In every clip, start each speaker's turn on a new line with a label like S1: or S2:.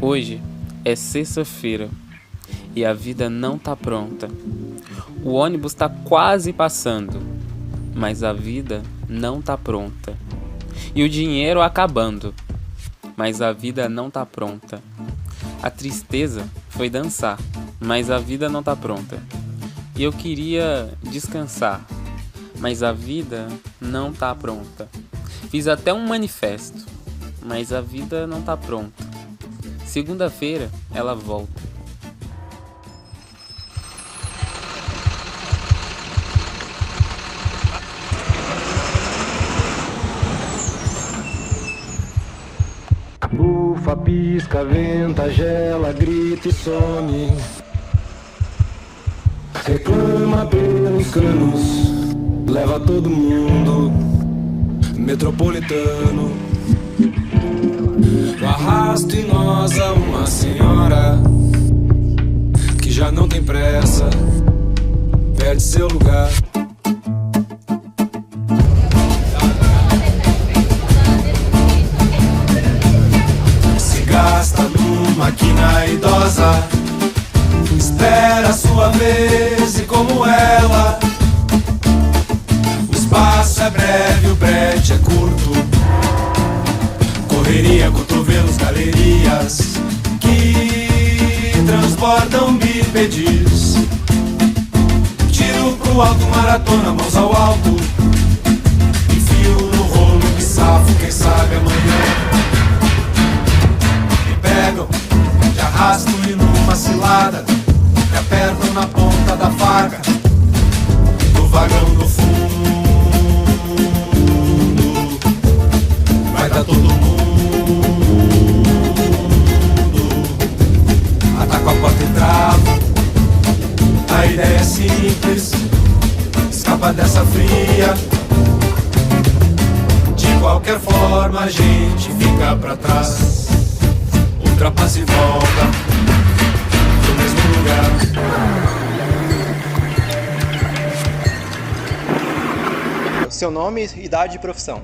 S1: Hoje é sexta-feira e a vida não tá pronta. O ônibus tá quase passando, mas a vida não tá pronta. E o dinheiro acabando, mas a vida não tá pronta. A tristeza foi dançar, mas a vida não tá pronta. E eu queria descansar, mas a vida não tá pronta. Fiz até um manifesto, mas a vida não tá pronta. Segunda-feira ela volta.
S2: Bufa, pisca, venta, gela, grita e some. Reclama pelos canos, leva todo mundo. Metropolitano, no arrasto inosa, uma senhora que já não tem pressa, perde seu lugar. Se gasta numa quina idosa, espera a sua vez e como ela, o espaço é breve, o brete é curto. Correria, cotovelos, galerias que transbordam bípedes. Tiro pro alto, maratona, mãos ao alto. Enfio no rolo que safo, quem sabe amanhã. Me pegam, te arrasto e numa cilada me apertam na ponta da faca do vagão do fundo. Vai dar todo mundo. Ataco a porta e travo. A ideia é simples, escapa dessa fria. De qualquer forma a gente fica pra trás, ultrapassa e volta no mesmo lugar.
S3: Seu nome, idade e profissão?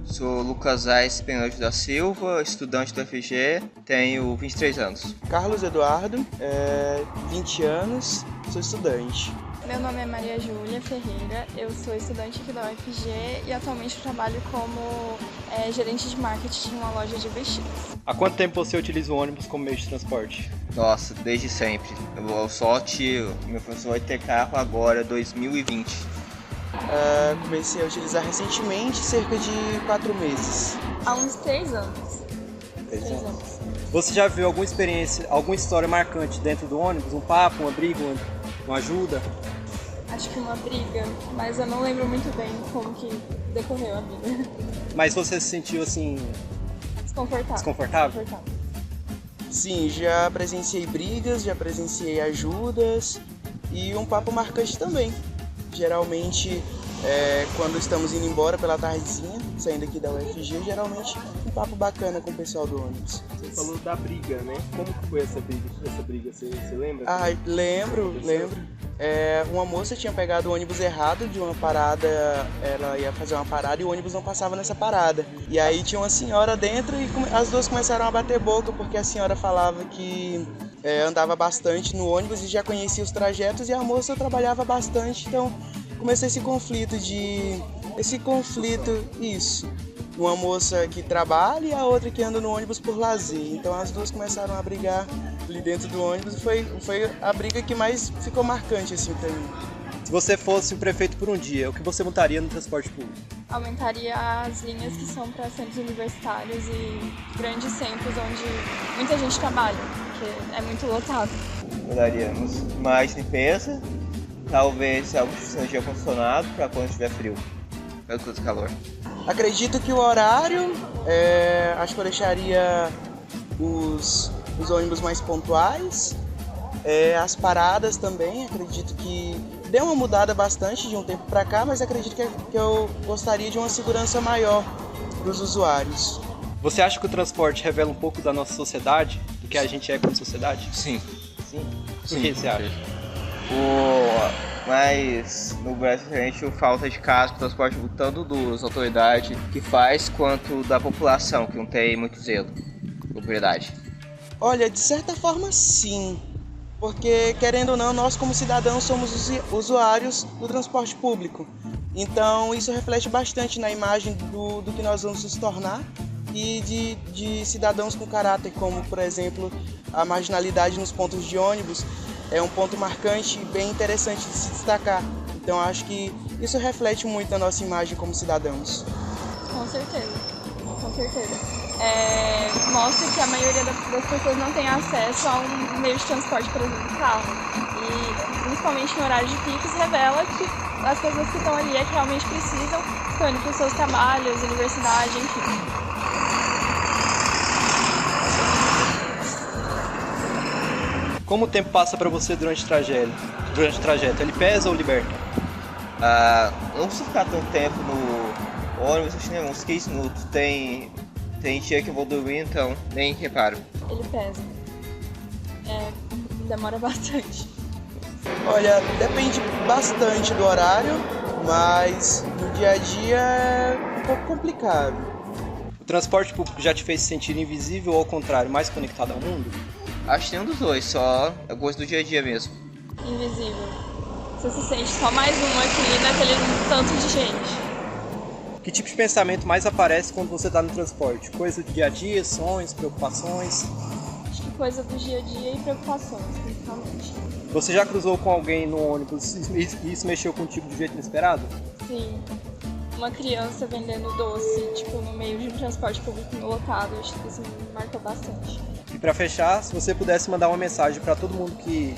S4: Sou Lucas Aires Penante da Silva, estudante do FG, tenho 23 anos.
S5: Carlos Eduardo, 20 anos, sou estudante.
S6: Meu nome é Maria Júlia Ferreira, eu sou estudante aqui da UFG e atualmente trabalho como gerente de marketing de uma loja de vestidos.
S3: Há quanto tempo você utiliza o ônibus como meio de transporte?
S4: Nossa, desde sempre. Eu sorte, meu professor vai ter carro agora, 2020.
S5: Comecei a utilizar recentemente, cerca de 4 meses.
S6: Há uns 3 anos. 3 anos.
S3: Você já viu alguma experiência, alguma história marcante dentro do ônibus? Um papo, uma briga, uma ajuda?
S6: Acho que uma briga, mas eu não lembro muito bem como que decorreu a vida.
S3: Mas você se sentiu assim... Desconfortável?
S5: Sim, já presenciei brigas, já presenciei ajudas e um papo marcante também. Geralmente, quando estamos indo embora pela tardezinha, saindo aqui da UFG, geralmente um papo bacana com o pessoal do ônibus.
S7: Você falou da briga, né? Como que foi essa briga? Você lembra?
S5: Ah, lembro. Uma moça tinha pegado o ônibus errado de uma parada, ela ia fazer uma parada e o ônibus não passava nessa parada. E aí tinha uma senhora dentro e as duas começaram a bater boca porque a senhora falava que andava bastante no ônibus e já conhecia os trajetos e a moça trabalhava bastante, então começou esse conflito, isso. Uma moça que trabalha e a outra que anda no ônibus por lazer. Então as duas começaram a brigar ali dentro do ônibus e foi a briga que mais ficou marcante assim pra mim.
S3: Se você fosse o prefeito por um dia, o que você mudaria no transporte público?
S6: Aumentaria as linhas que são para centros universitários e grandes centros onde muita gente trabalha, porque é muito lotado.
S4: Mudaríamos mais limpeza, talvez algo que seja funcionado para quando estiver frio, para todo calor.
S5: Acredito que o horário, acho que eu deixaria os ônibus mais pontuais, as paradas também, acredito que deu uma mudada bastante de um tempo para cá, mas acredito que eu gostaria de uma segurança maior para os usuários.
S3: Você acha que o transporte revela um pouco da nossa sociedade, do que a gente é como sociedade?
S4: Sim.
S3: Por que você acha?
S4: Mas no Brasil a gente falta de casco, transporte tanto das autoridades que faz, quanto da população que não tem muito zelo, propriedade.
S5: Olha, de certa forma sim, porque querendo ou não, nós como cidadãos somos usuários do transporte público. Então isso reflete bastante na imagem do que nós vamos nos tornar e de cidadãos com caráter, como por exemplo a marginalidade nos pontos de ônibus é um ponto marcante e bem interessante de se destacar. Então acho que isso reflete muito a nossa imagem como cidadãos.
S6: Com certeza, com certeza. Mostra que a maioria das pessoas não tem acesso a um meio de transporte, por exemplo, carro. E principalmente no horário de picos revela que as pessoas que estão ali é que realmente precisam, estão indo para os seus trabalhos, universidade, enfim.
S3: Como o tempo passa para você durante o trajeto? Ele pesa ou liberta?
S4: Não preciso ficar tanto tempo no ônibus, acho que nem uns 15 minutos. Tem dia que eu vou dormir, então nem reparo.
S6: Ele pesa. Demora bastante.
S5: Olha, depende bastante do horário, mas no dia a dia é um pouco complicado.
S3: O transporte público já te fez se sentir invisível ou ao contrário, mais conectado ao mundo?
S4: Acho que tem um dos dois, só eu gosto do dia a dia mesmo.
S6: Invisível. Você se sente só mais um aqui naquele tanto de gente.
S3: Que tipo de pensamento mais aparece quando você está no transporte? Coisa do dia a dia, sonhos, preocupações?
S6: Acho que coisa do dia a dia e preocupações, principalmente.
S3: Você já cruzou com alguém no ônibus e isso mexeu contigo de jeito inesperado?
S6: Sim. Uma criança vendendo doce, no meio de um transporte público lotado, acho que isso me marcou bastante.
S3: E para fechar, se você pudesse mandar uma mensagem para todo mundo que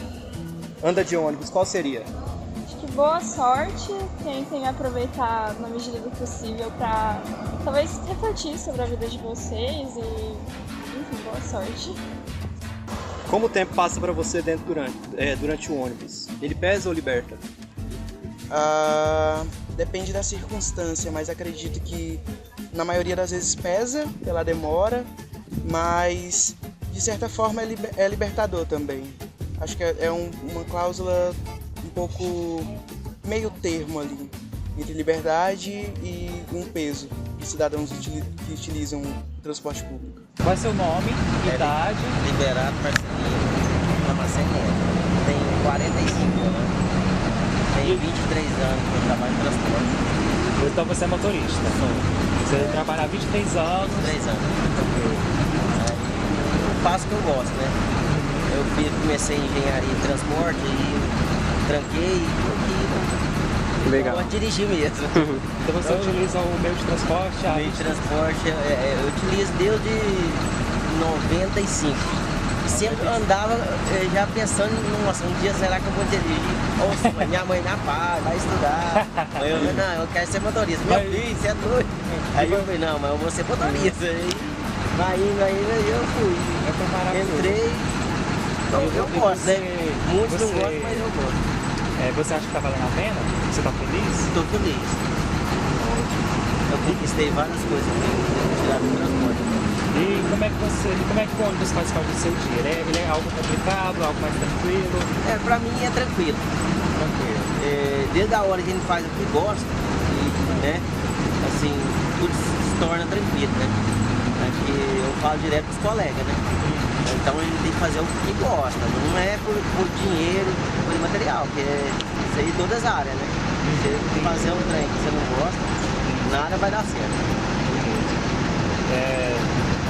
S3: anda de ônibus, qual seria?
S6: Acho que boa sorte, tentem aproveitar na medida do possível para talvez refletir sobre a vida de vocês e, enfim, boa sorte.
S3: Como o tempo passa para você durante o ônibus? Ele pesa ou liberta?
S5: Depende da circunstância, mas acredito que na maioria das vezes pesa pela demora, mas de certa forma é libertador também. Acho que é uma cláusula um pouco meio termo ali, entre liberdade e um peso de cidadãos que utilizam o transporte público.
S8: Qual é seu nome, idade?
S9: Liberado Marcelinho, Lamaceniano. Tenho 45 anos. Tenho 23 anos que eu trabalho em transporte.
S8: Então você é motorista? Você trabalha há 23 anos?
S9: 23 anos. Eu faço o que eu gosto, né? Eu comecei em engenharia de transporte e tranquei e tô aqui.
S3: Legal.
S9: Eu dirigi mesmo.
S8: Então você utiliza o meio de transporte?
S9: O meio de transporte eu utilizo desde 95. Sempre eu andava já pensando, nossa, um dia será que eu vou dirigir? Ou minha mãe na paz, vai estudar. Eu quero ser motorista. Meu filho, você é doido. Aí eu falei, não, mas eu vou ser motorista. Aí vai indo, eu fui. Entrei. Eu gosto, né? Muitos não gostam, mas eu gosto.
S8: Você acha que tá valendo a pena? Você tá feliz?
S9: Estou feliz. Eu conquistei várias coisas para tirar do transporte.
S8: E como é que o ônibus faz parte do seu dia? Ele é algo complicado, algo mais tranquilo?
S9: Pra mim é tranquilo. Desde a hora que a gente faz o que gosta, né? Assim, tudo se torna tranquilo, né? Porque eu falo direto com os colegas, né? Então a gente tem que fazer o que gosta, não é por dinheiro, por material, que é isso aí em todas as áreas, né? Você fazer um trem que você não gosta, nada vai dar certo.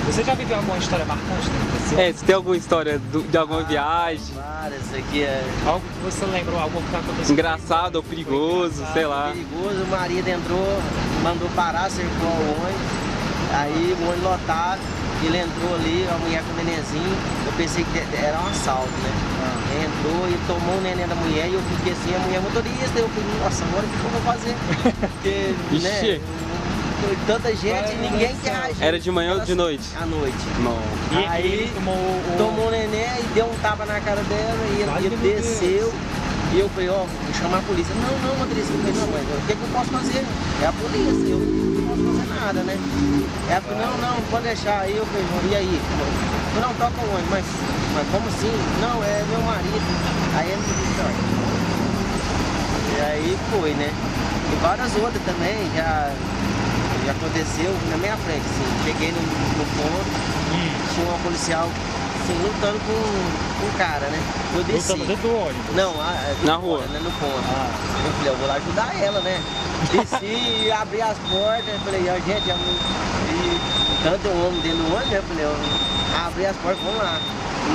S8: Você já viveu alguma história marcante?
S1: Você tem alguma história de alguma viagem?
S9: Várias, aqui é...
S8: Algo que você lembra, algo que aconteceu?
S1: Engraçado ou perigoso, sei lá.
S9: Perigoso, o marido entrou, mandou parar, cercou o ônibus, aí o ônibus lotado, ele entrou ali, a mulher com o nenenzinho, eu pensei que era um assalto, né? Entrou e tomou o neném da mulher e eu fiquei assim, a mulher motorista, eu falei, nossa, agora o que eu vou fazer? Porque, né? Tanta gente, ninguém quer agir.
S1: Era de manhã ou de noite?
S9: À noite.
S1: Não.
S8: E
S9: aí
S8: ele
S9: tomou o neném e deu um tapa na cara dela e ele desceu. E eu falei, vou chamar a polícia. Não, motorista, eu falei, não, mas o que eu posso fazer? É a polícia, eu não posso fazer nada, né? Ela falou, não, pode deixar. Aí eu falei, e aí? Eu falei, não, toca o ônibus, mas como assim? Não, é meu marido. Aí ele me disse, olha. E aí foi, né? E várias outras também, já aconteceu na minha frente, assim. Cheguei no ponto, tinha uma policial assim, lutando com o cara, né? Eu desci.
S8: Lutando dentro do ônibus?
S9: Não,
S1: Na rua?
S9: Né, no ponto. Eu falei, eu vou lá ajudar ela, né? Desci e abri as portas, eu falei, ó, gente, e tanto um homem dentro do ônibus, eu falei, eu abri as portas, vamos lá.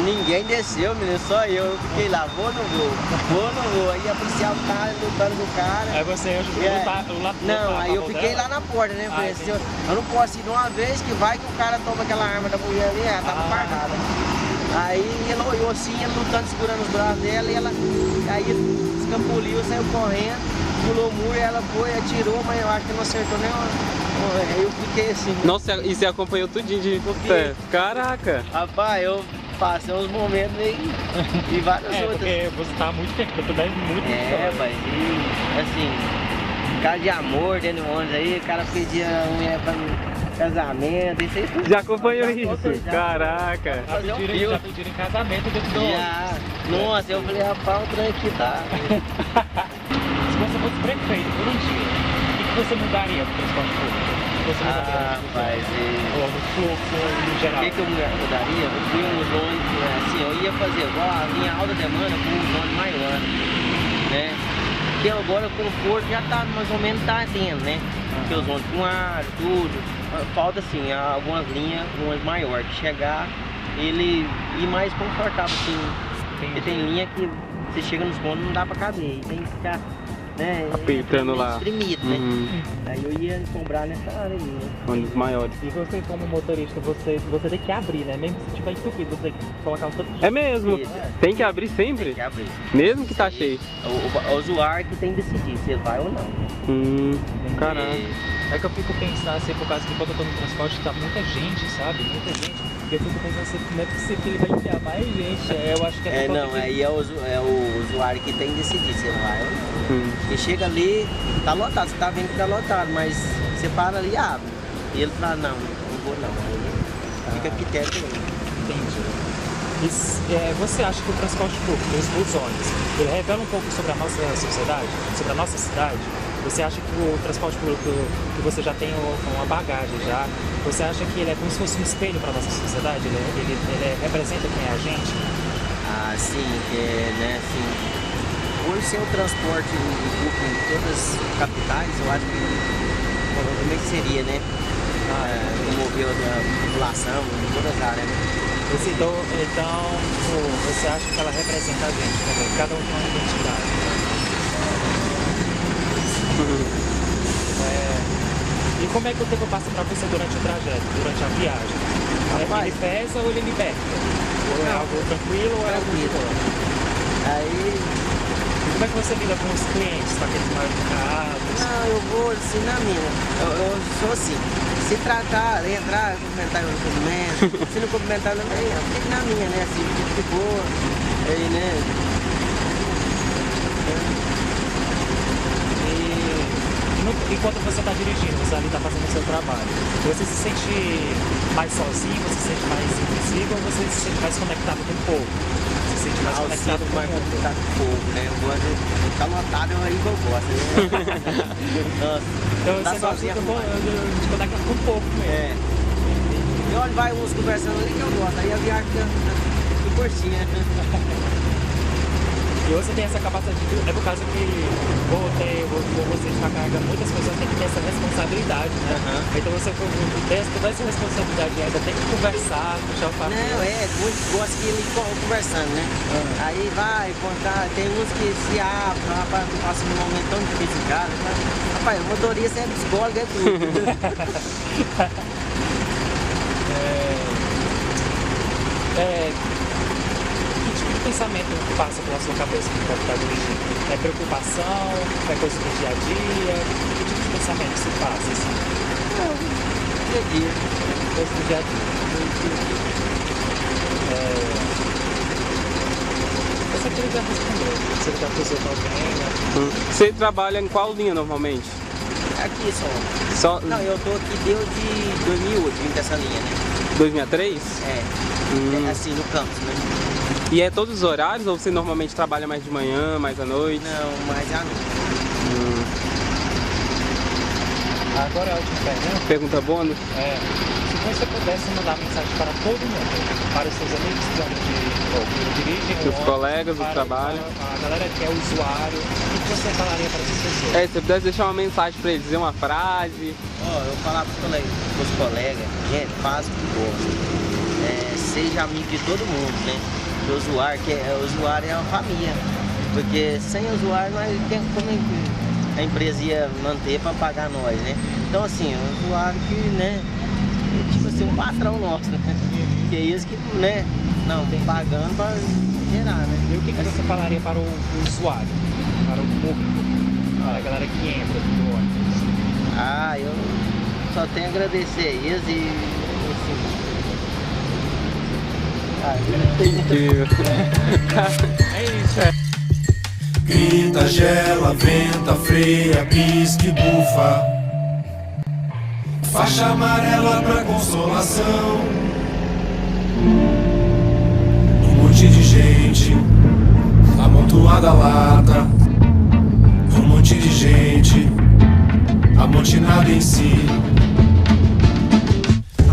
S9: Ninguém desceu, menino, só eu fiquei lá, vou ou não vou? Vou ou não vou? Aí a policial tá lutando com o cara.
S8: Aí você ajudou a lutar?
S9: Não, aí eu fiquei lá na porta, né? Falei assim, eu não posso ir de uma vez que vai que o cara toma aquela arma da mulher ali, ela tava guardada. Aí ela olhou assim, ele lutando, segurando os braços dela, e ela aí escampuliu, saiu correndo, pulou o muro, ela foi, atirou, mas eu acho que não acertou nem uma. Aí eu fiquei assim.
S1: Nossa, e você acompanhou tudinho de perto? Caraca!
S9: Rapaz, eu passei uns momentos meio. E várias outras.
S8: Porque você tá muito tempo, eu tô dando muito tempo.
S9: Mas e assim, cara de amor dentro do ônibus aí, o cara pedia mulher pra casamento, isso aí tudo.
S1: Já acompanhou isso? Caraca!
S8: Já pediram em casamento dentro do ônibus.
S9: Nossa, eu falei, rapaz, o trem aqui tá.
S8: Se você fosse prefeito por um dia, o que você mudaria pro transporte público?
S9: Rapaz,
S8: ou no fluxo, no geral?
S9: O que eu mudaria? Eu fui uns ônibus, assim, eu ia fazer igual a minha alta demanda com uns ônibus maiores, né? Porque agora o conforto já tá, mais ou menos tá tendo, né? Porque os ônibus com ar, tudo. Falta assim, algumas linhas, umas maiores, que chegar, ele ir mais confortável, assim. Porque tem linha que você chega nos pontos não dá pra caber, tem que ficar, né,
S1: apertando lá.
S9: Extremido, né? Aí eu ia comprar nessa área aí, né?
S1: Ônibus maiores.
S8: E você como motorista, você tem que abrir, né? Mesmo se tiver entupido, você tem que colocar o tanto de...
S1: É mesmo? Tem que abrir sempre?
S9: Tem que abrir.
S1: Mesmo que tá cheio?
S9: O usuário que tem que decidir se ele vai ou não.
S1: Caraca.
S8: É que eu fico pensando assim, por causa que quando eu tô no transporte tá muita gente, sabe? Muita gente. E eu fico pensando assim, não é possível que ele vai enfiar mais gente. Eu acho que
S9: aí é o usuário que tem que decidir se ele vai ou não. Porque chega ali, tá lotado, você tá vendo que tá lotado, mas você para ali e abre. E ele fala, não vou não. Aí fica quieto aí.
S8: Entendi. Você acha que o transporte público, os ônibus, ele revela um pouco sobre a nossa sociedade, sobre a nossa cidade? Você acha que o transporte público, que você já tem uma bagagem já, você acha que ele é como se fosse um espelho para a nossa sociedade? Ele representa quem é a gente?
S9: Sim, né, assim, por ser o transporte público em todas as capitais, eu acho que provavelmente seria, né? Promover a população em todas as áreas, né?
S8: Então, você acha que ela representa a gente também? Cada um tem uma identidade. E como é que o tempo passa pra você durante o trajeto, durante a viagem? Ele pesa ou ele liberta? Ou é algo tranquilo ou é algo tranquilo?
S9: Aí...
S8: Como é que você lida com os clientes, com aqueles mal educados?
S9: Não, eu vou assim na minha. Eu sou assim. Se tratar, entrar, cumprimentar o cumprimento. Se não cumprimentar, eu fico na minha, né? Assim, fico de boa. Aí, né?
S8: E quando você está dirigindo, você ali está fazendo o seu trabalho, você se sente mais sozinho, você se sente mais invisível ou você se sente mais conectado com o povo? Você se sente mais conectado com
S9: o povo, né? Eu gosto de ficar lotado, é aí que eu gosto, né? Nossa,
S8: então você gosta de conectar com o povo mesmo.
S9: E onde vai uns conversando ali que eu gosto, aí a viagem fica curtinha.
S8: E você tem essa capacidade de... É por causa que você está carregando muitas pessoas, tem que ter essa responsabilidade, né? Então você tem toda essa responsabilidade ainda, tem que conversar, puxar o papo.
S9: Não, muitos gostam que ele conversando, né? Aí vai contar, tem uns que se abrem, rapaz, passa um momento tão difícil em casa. Rapaz, o motorista é psicólogo, é tudo.
S8: Pensamento que passa pela sua cabeça quando está dirigindo? É preocupação? É coisa do dia a dia? Que tipo de pensamento se passa assim?
S9: Não, dia a dia.
S8: Coisa do dia a dia. Essa aqui ele já respondeu. Você já cruzou com alguém, né?
S1: Você trabalha em qual linha normalmente?
S9: Aqui só. Não, eu tô aqui desde 2008, vim dessa linha, né?
S1: 2003?
S9: Assim, no campus, né?
S1: E é todos os horários ou você normalmente trabalha mais de manhã, mais à noite?
S9: Não, mais à noite.
S8: Agora é a última pergunta.
S1: Pergunta bônus?
S8: Se Mas se você pudesse mandar mensagem para todo mundo, para os seus amigos que dirigem
S1: Os colegas do trabalho.
S8: a galera que é usuário, o que você falaria para essas pessoas?
S1: Se você pudesse deixar uma mensagem para eles, dizer uma frase.
S9: Eu vou falar para os colegas, gente, faz o que gosta. Seja amigo de todo mundo, né? O usuário é uma família. Porque sem usuário, como a empresa ia manter para pagar nós, né? Então, assim, o usuário que, né? Tipo assim, um patrão nosso, né? Que é isso que, né? Não, tem pagando para gerar, né?
S8: E o que você falaria para o usuário, para o público, para a galera que entra no ônibus?
S9: Eu só tenho a agradecer a eles e,
S8: É isso.
S2: Grita, gela, venta, freia, pisca e bufa. Faixa amarela pra consolação. Um monte de gente amontoada lata. Um monte de gente amotinada em si.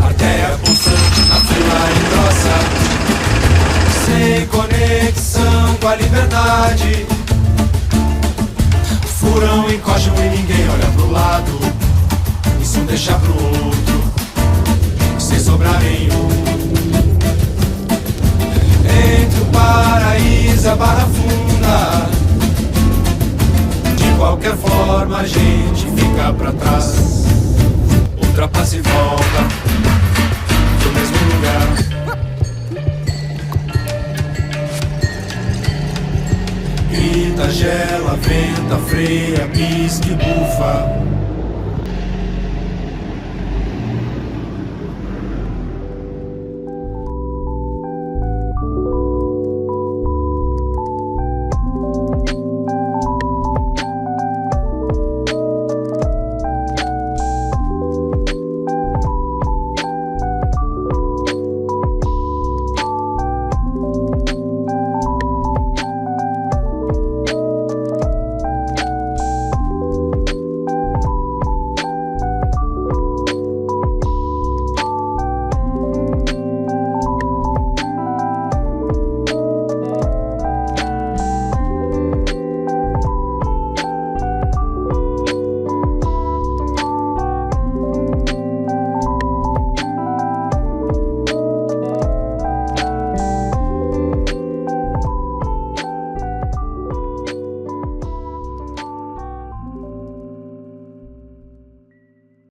S2: Artéria pulsante na fila engrossa, sem conexão com a liberdade. Furão, encojam e ninguém olha pro lado. Isso deixa pro outro, sem sobrar nenhum. Entre o paraíso e a barra funda, de qualquer forma a gente fica pra trás. Ultrapassa e volta pro mesmo lugar. Grita, gela, venta, freia, pisca e bufa.